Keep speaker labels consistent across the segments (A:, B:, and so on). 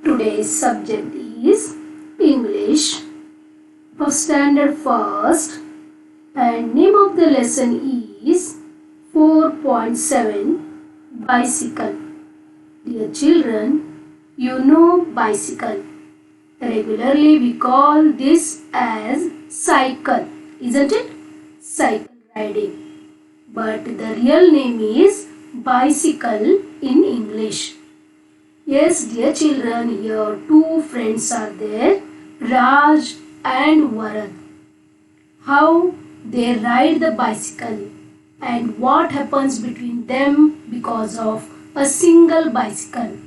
A: Today's subject is English of Standard First, and name of the lesson is 4.7 Bicycle. Dear children, you know bicycle. Regularly we call this as cycle, isn't it? Cycle riding. But the real name is bicycle in English. Yes, dear children, here two friends are there, Raj and Varad. How they ride the bicycle and what happens between them because of a single bicycle.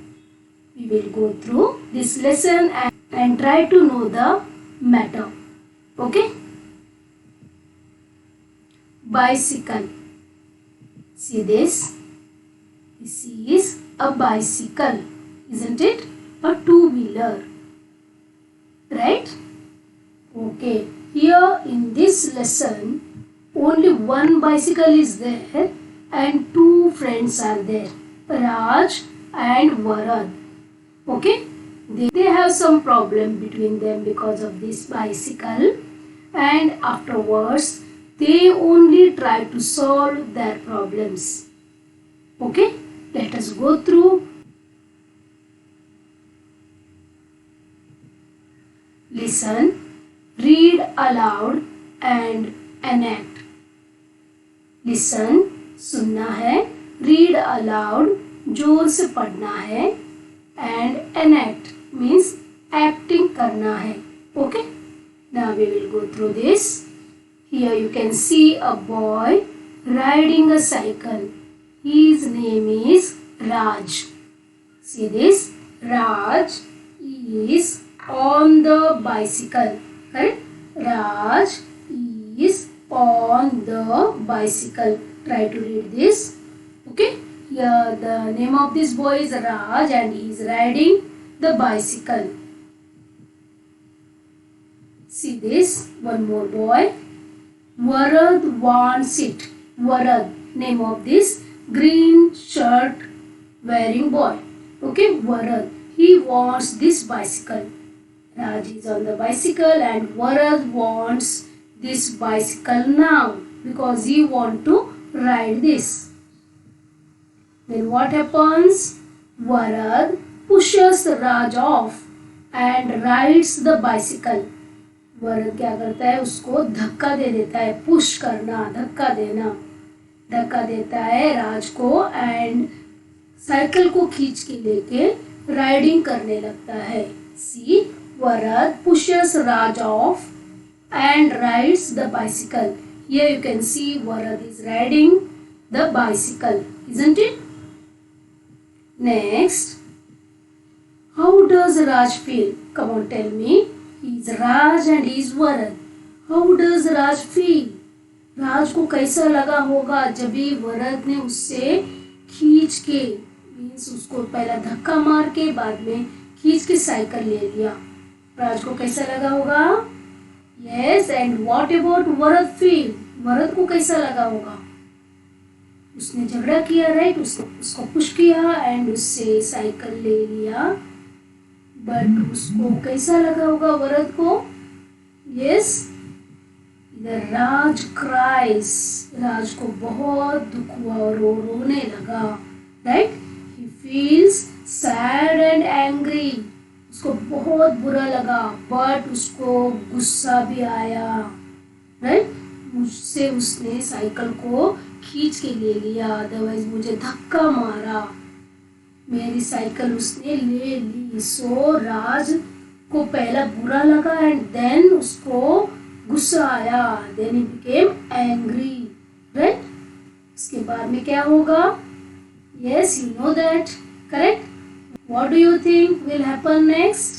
A: We will go through this lesson and try to know the matter. Okay? Bicycle. See this? This is a bicycle. Isn't it? A two-wheeler. Right? Okay. Here in this lesson, only one bicycle is there and two friends are there. Raj and Varad. Okay? They have some problem between them because of this bicycle, and afterwards they only try to solve their problems. Okay? Let us go through. Listen, read aloud and enact. Listen, सुनना है, read aloud, जोर से पढ़ना है, and enact means acting करना है. Okay? Now we will go through this. Here you can see a boy riding a cycle. His name is Raj. See this? Raj is on the bicycle. Correct? Raj is on the bicycle. Try to read this. Okay? Here the name of this boy is Raj and he is riding the bicycle. See this? One more boy. Varad wants it. Varad, name of this green shirt wearing boy. Okay? Varad. He wants this bicycle. Raj is on the bicycle and Varad wants this bicycle now because he wants to ride this. Then what happens? Varad pushes Raj off and rides the bicycle. Varad क्या करता है? उसको धक्का दे देता है. Push करना, धक्का देना. धक्का देता है राज को and साइकिल को खींच के लेके राइडिंग करने लगता है. See? Varad pushes Raj off and rides the bicycle. Here you can see Varad is riding the bicycle, isn't it? Next, how does Raj feel? Come on, tell me. He is Raj and he is Varad. How does Raj feel? राज को कैसा लगा होगा जब भी वरद ने उससे खींच के मीन्स उसको पहला धक्का मार के बाद में खींच के साइकिल ले लिया. राज को कैसा लगा होगा? Yes, and what about Varad feel? Varad को कैसा लगा होगा? उसने झगड़ा किया, राइट? उसको पुश किया एंड उससे साइकिल ले लिया, बट उसको कैसा लगा होगा वरद को? यस, इधर राज क्राइस. राज को बहुत दुख हुआ और वो रोने लगा, right? He feels sad and angry. उसको बहुत बुरा लगा बट उसको गुस्सा भी आया, राइट? मुझसे उसने साइकिल को खींच के ले लिया, अदरवाइज मुझे धक्का मारा. मेरी साइकिल उसने ले ली. सो राज को पहला बुरा लगा एंड देन उसको गुस्सा आया. Then he became angry, right? उसके बाद में क्या होगा? Yes, you know that, correct? What do you think will happen next?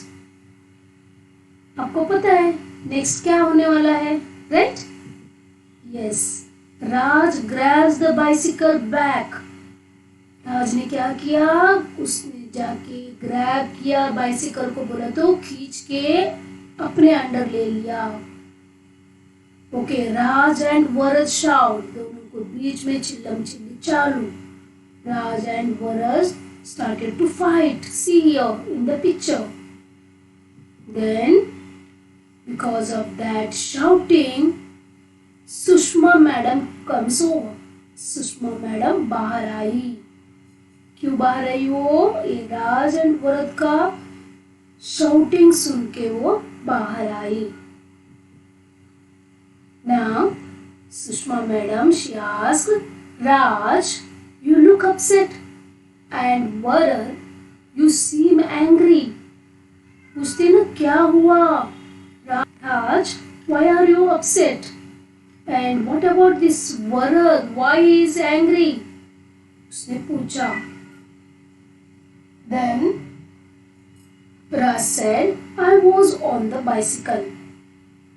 A: आपको पता है नेक्स्ट क्या होने वाला है, right? Yes, Raj grabs the bicycle back. राज ने क्या किया? उसने जाके ग्रैब किया बाइसिकल को, बोला तो खींच के अपने अंडर ले लिया. Okay, Raj and Varad shout. दोनों को बीच में चिल्लम चिल्ली चालू. Raj and Varad started to fight. See here in the picture. Then, because of that shouting, Sushma madam comes over. Sushma madam बाहर आई. क्यों बाहर आई वो? ये राज एंड वरद का shouting सुन के वो बाहर आई. Now, Sushma madam, she asked, Raj, you look upset, and Varad, you seem angry. पूछते ना क्या हुआ? Raj, why are you upset? And what about this Varad? Why he is angry? उसने पूछा. Then Raj said, I was on the bicycle.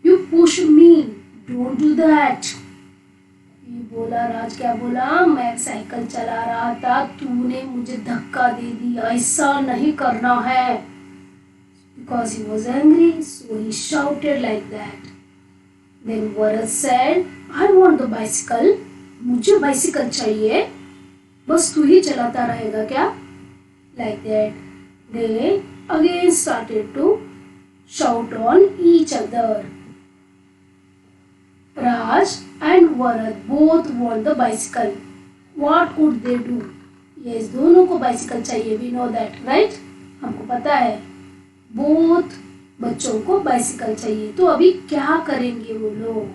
A: You pushed me. Don't do that. ये बोला, राज क्या बोला? मैं साइकिल चला रहा था, तूने मुझे धक्का दे दिया, ऐसा नहीं करना है. Because he was angry, so he shouted like that. Then Varad said, I want the bicycle. मुझे बाइसिकल चाहिए, बस तू ही चलाता रहेगा क्या? Like that, they again started to shout on each other. Raj and Varad both want the bicycle. What could they do? Yes, दोनों को bicycle चाहिए. We know that, right? हमको पता है. Both बच्चों को बाइसिकल चाहिए. तो अभी क्या करेंगे वो लोग?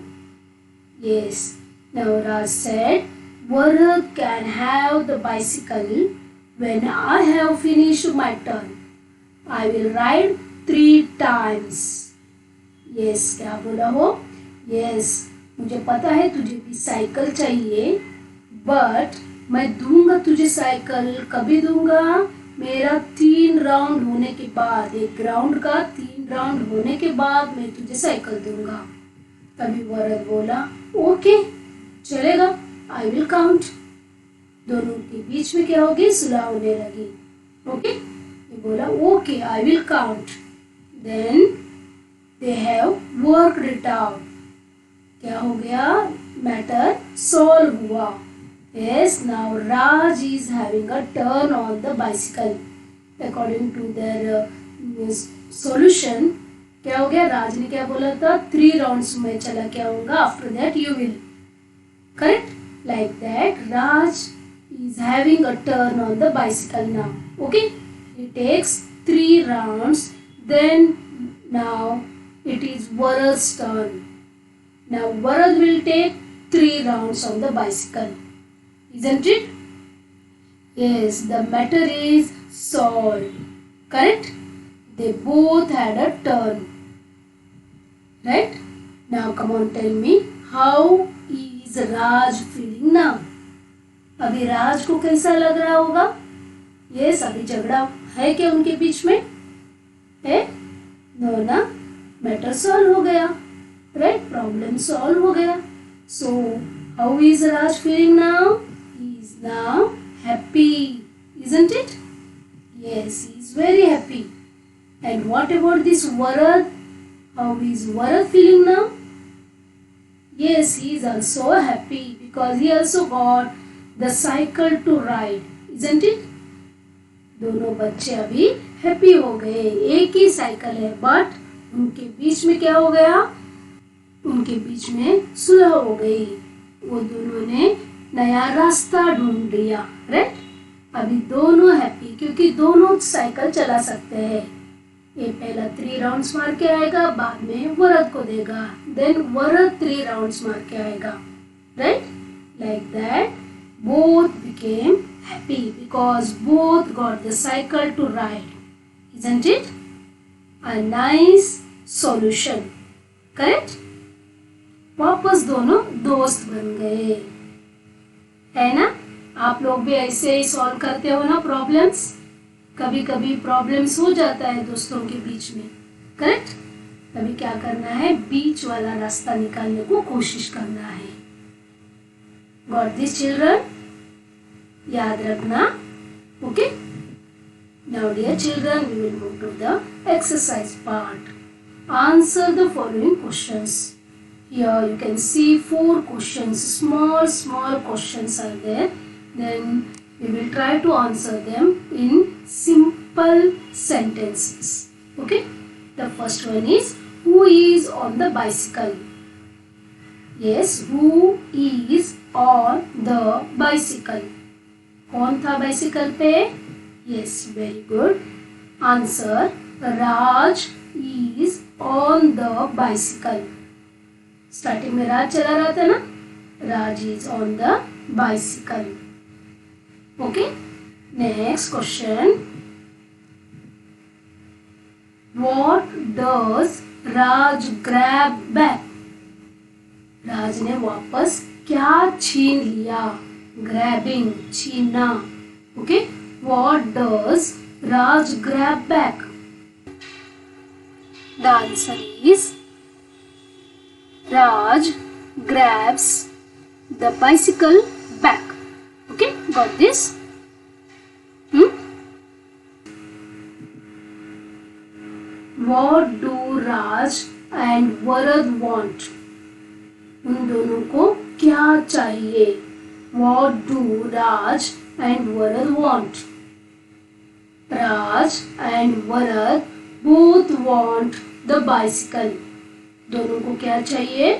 A: Yes. Now Raj said, Varad can have the bicycle when I have finished my turn. I will ride 3 times. Yes, क्या बोला हो? Yes. मुझे पता है तुझे भी साइकिल चाहिए, बट मैं दूंगा तुझे साइकिल. कभी दूंगा? मेरा 3 राउंड होने के बाद, एक ग्राउंड का 3 राउंड होने के बाद मैं तुझे साइकिल दूंगा. तभी वरद बोला, ओके चलेगा, आई विल काउंट. दोनों के बीच में क्या होगी? सुलह होने लगी. ओके, ये बोला okay I will count. Then they have worked it out. क्या हो गया? मैटर सॉल्व हुआ. Yes, now Raj is having a turn on the bicycle. According to their solution, क्या हो गया? राज ने क्या बोला था? 3 राउंड्स में चला के आऊंगा. After that you will. Correct? Like that, Raj is having a turn on the bicycle now. Okay? He takes 3 rounds. Then now it is Varad's turn. Now Varad will take 3 rounds on the bicycle. Isn't it? Yes, the matter is solved. Correct? They both had a turn. Right? Now come on, tell me, how is Raj feeling now? अभी राज को कैसा लग रहा होगा? Yes, अभी झगड़ा है क्या उनके बीच में? है? No ना? मैटर सॉल्व हो गया. Right? Problem solve हो गया. So, how is Raj feeling now? He is now happy, isn't it? Yes, he is very happy. And what about this Varad? How is Varad feeling now? Yes, he is also happy because he also got the cycle to ride, isn't it? दोनों बच्चे अभी happy हो गए. एक ही cycle है, but उनके बीच में क्या हो गया? उनके बीच में सुलह हो गई. वो दोनों ने नया रास्ता ढूंढ लिया. राइट? अभी दोनों हैप्पी क्योंकि दोनों साइकिल चला सकते हैं. ये पहला 3 राउंड्स मार के आएगा, बाद में वरद को देगा. देन वरद 3 राउंड्स मार के आएगा. Right? Like that both became happy because both got the cycle to ride. Isn't it? A nice solution. Correct? वापस दोनों दोस्त बन गए. है ना? आप लोग भी ऐसे ही सॉल्व करते हो ना प्रॉब्लम्स? कभी कभी प्रॉब्लम्स हो जाता है दोस्तों के बीच में. करेक्ट? तभी क्या करना है? बीच वाला रास्ता निकालने को कोशिश करना है. Got this children? याद रखना. Okay? Now dear children, we will move to the exercise part. Answer the following questions. Here you can see 4 questions. Small questions are there. Then We will try to answer them in simple sentences. Okay. The first one is, who is on the bicycle? Yes, who is on the bicycle? कौन था bicycle पे? Yes, very good. Answer, Raj is on the bicycle. Starting में राज चला रहा था ना? Raj is on the bicycle. Okay. Next question. What does Raj grab back? राज ने वापस क्या छीन लिया? Grabbing, छीनना. Okay. What does Raj grab back? The answer is, Raj grabs the bicycle back. Okay, got this? What do Raj and Varad want? उन दोनों को क्या चाहिए? What do Raj and Varad want? Raj and Varad both want the bicycle. दोनों को क्या चाहिए?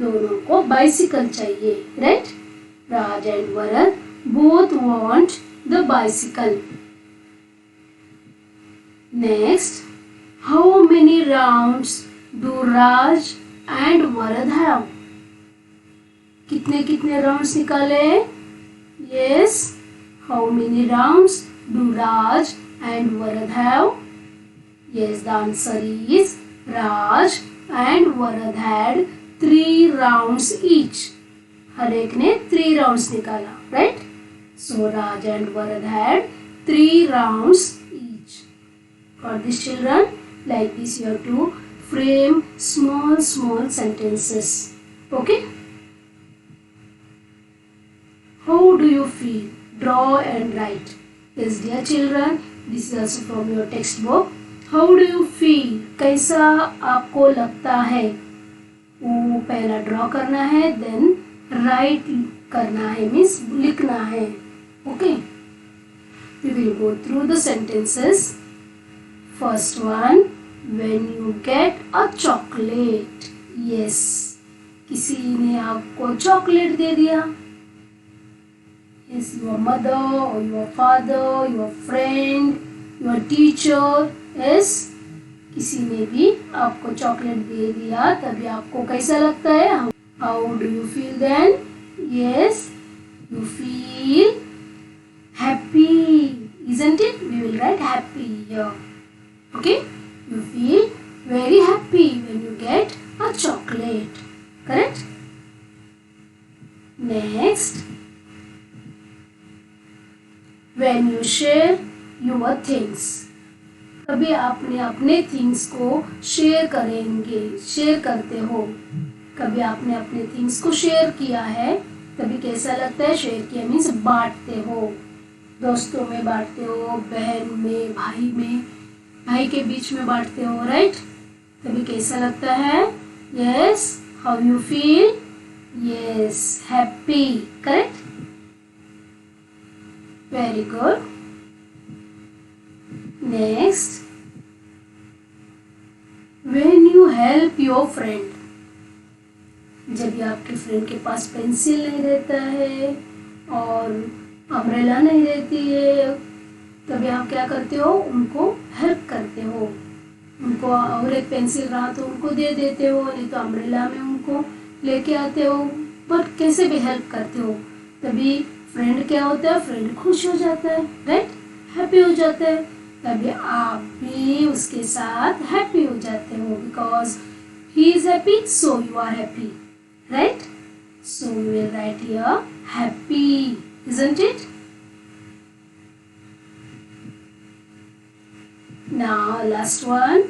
A: दोनों को bicycle चाहिए, right? Raj and Varad both want the bicycle. Next, how many rounds do Raj and Varad have? कितने कितने rounds निकाले? Yes. How many rounds do Raj and Varad have? Yes, the answer is, Raj and Varad had 3 rounds each. हर एक ने 3 rounds निकाला, right? So Raj and Varad had 3 rounds each. Got this, children? Like this you have to frame small sentences. Okay? How do you feel? Draw and write. Yes, dear children, this is also from your textbook. How do you feel? कैसा आपको लगता है? वो पहला draw करना है, then right करना है, मीन्स लिखना है. Okay, we will go through the sentences. First one, when you get a chocolate. Yes, किसी ने आपको चॉकलेट दे दिया. Yes, your mother or your father, your friend, your teacher. Yes, किसी ने भी आपको चॉकलेट दे दिया, तभी आपको कैसा लगता है? How do you feel then? Yes, you feel happy, isn't it? We will write happy here. Okay, you feel very happy when you get a chocolate. Correct? Next, when you share your things. कभी आपने अपने things को share करते हो. कभी आपने अपने things को शेयर किया है, तभी कैसा लगता है? शेयर किया मीन्स बांटते हो. दोस्तों में बांटते हो, बहन में, भाई के बीच में बांटते हो, राइट? तभी कैसा लगता है? Yes, how you feel? Yes, happy. Correct? Very good. Next, when you help your friend. जब आपके फ्रेंड के पास पेंसिल नहीं रहता है और अम्ब्रेला नहीं रहती है, तभी आप क्या करते हो? उनको हेल्प करते हो. उनको और एक पेंसिल रहा तो उनको दे देते हो, नहीं तो अम्ब्रेला में उनको लेके आते हो, बट कैसे भी हेल्प करते हो. तभी फ्रेंड क्या होता है? फ्रेंड खुश हो जाता है, राइट? हैप्पी हो जाता है. तभी आप भी उसके साथ हैप्पी हो जाते हो, because he is happy, so you are happy, right? So we will write here happy, isn't it? Now last one,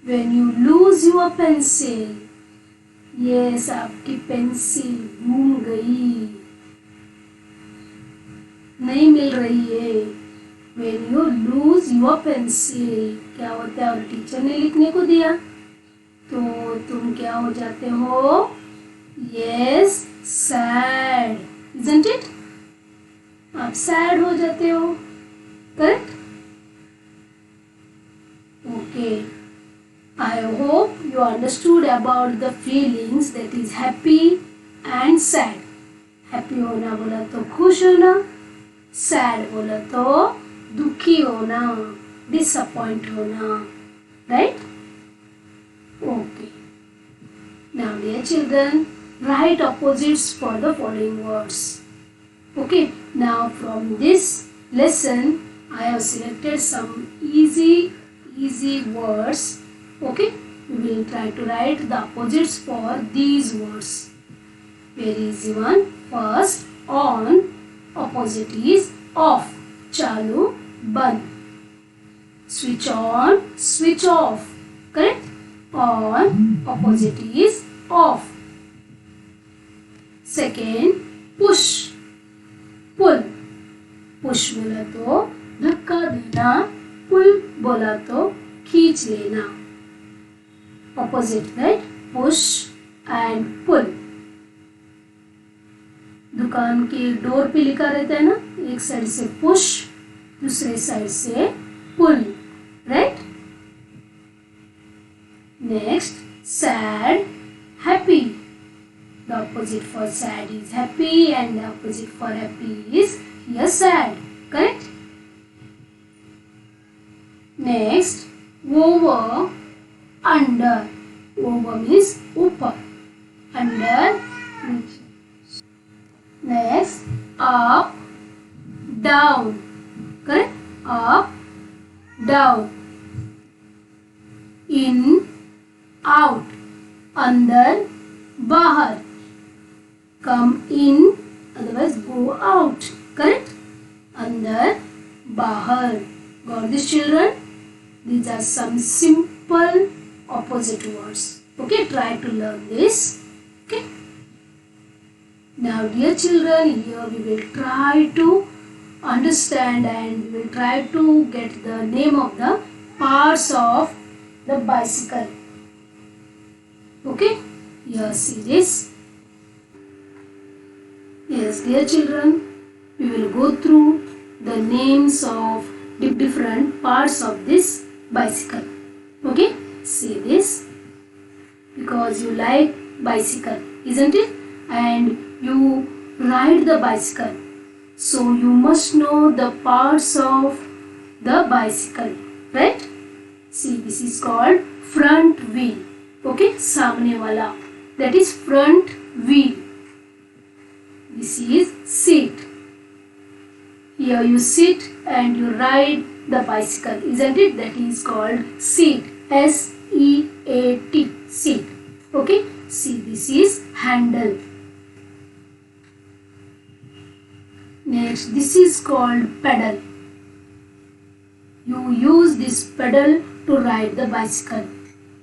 A: when you lose your pencil. Yes, आपकी पेंसिल गुम गई, नहीं मिल रही है. When you lose your pencil, क्या होता है? और टीचर ने लिखने को दिया तो तुम क्या हो जाते हो? Yes, sad, isn't it? आप सैड हो जाते हो, correct? Okay, I hope you understood about the feelings, that is happy and sad. Happy होना बोला तो खुश होना, sad बोला तो दुखी होना, disappoint होना, right? Okay. Now dear children, write opposites for the following words. Okay, now from this lesson I have selected some easy words. Okay, we will try to write the opposites for these words. Very easy one. First, on, opposite is off. Chalu, band. Switch on, switch off. Correct? On, opposite is off. Second, push, pull. Push बोला तो धक्का देना, pull बोला तो खींच लेना. Opposite, right? Push and pull. दुकान के डोर पे लिखा रहता है ना, एक साइड से पुश, दूसरे साइड से pull, right? Next, sad, happy. The opposite for sad is happy and the opposite for happy is here sad, correct? Next, over, under. Over means ऊपर, under नीचे. Next, up, down. Correct? Up, down. In, out. अंदर, बाहर. Come in, otherwise go out. Correct? अंदर, बाहर. Got this, children? These are some simple opposite words. Okay, try to learn this. Okay. Now dear children, here we will try to understand and we will try to get the name of the parts of the bicycle. Okay, here see this. Yes dear children, we will go through the names of the different parts of this bicycle. Okay, see this, because you like bicycle, isn't it? And you ride the bicycle, so you must know the parts of the bicycle, right? See, this is called front wheel. Okay, सामने वाला, that is front wheel. This is seat. Here you sit and you ride the bicycle, isn't it? That is called seat. S-E-A-T, seat. Okay, see, this is handle. Next, this is called pedal. You use this pedal to ride the bicycle.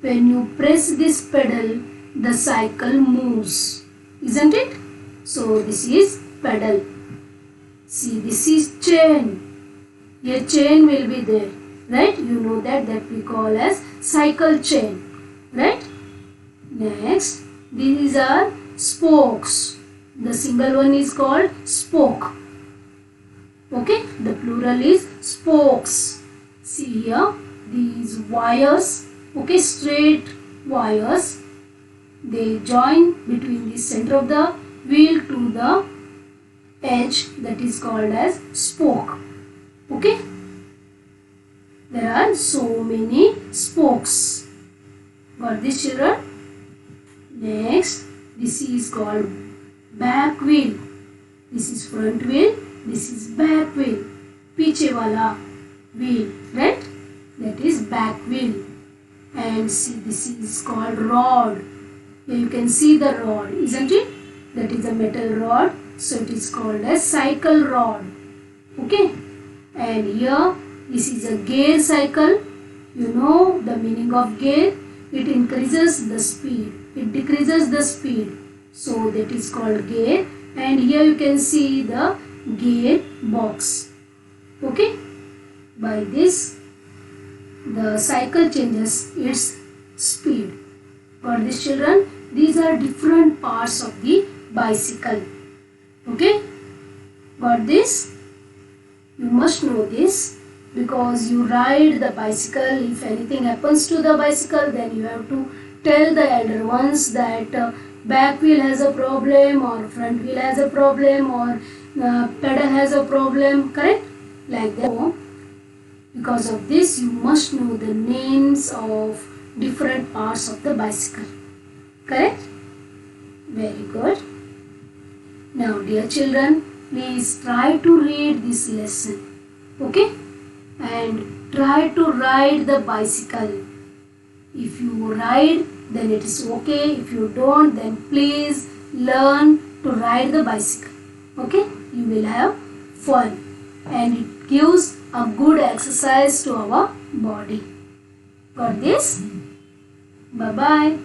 A: When you press this pedal, the cycle moves, isn't it? So this is pedal. See, this is chain. A chain will be there, right? You know that we call as cycle chain, right? Next, these are spokes. The single one is called spoke. Okay, the plural is spokes. See here, these wires, okay, straight wires, they join between the center of the wheel to the edge, that is called as spoke. Okay, there are so many spokes. Got this, children? Next, this is called back wheel. This is front wheel, this is back wheel. पीछे वाला wheel, right? That is back wheel. And see, this is called rod. Here you can see the rod, isn't it? That is a metal rod, so it is called as cycle rod. Okay, and here this is a gear cycle. You know the meaning of gear. It increases the speed, it decreases the speed, so that is called gear. And here you can see the gear box. Okay, by this the cycle changes its speed. Got this, children? These are different parts of the bicycle. Okay, got this? You must know this because you ride the bicycle. If anything happens to the bicycle, then you have to tell the elder ones that back wheel has a problem or front wheel has a problem or pedal has a problem, correct? Like that. Because of this, you must know the names of different parts of the bicycle, correct? Very good. Now dear children, please try to read this lesson, okay? And try to ride the bicycle. If you ride, then it is okay. If you don't, then please learn to ride the bicycle, okay? You will have fun and it gives a good exercise to our body. Got this? Bye-bye.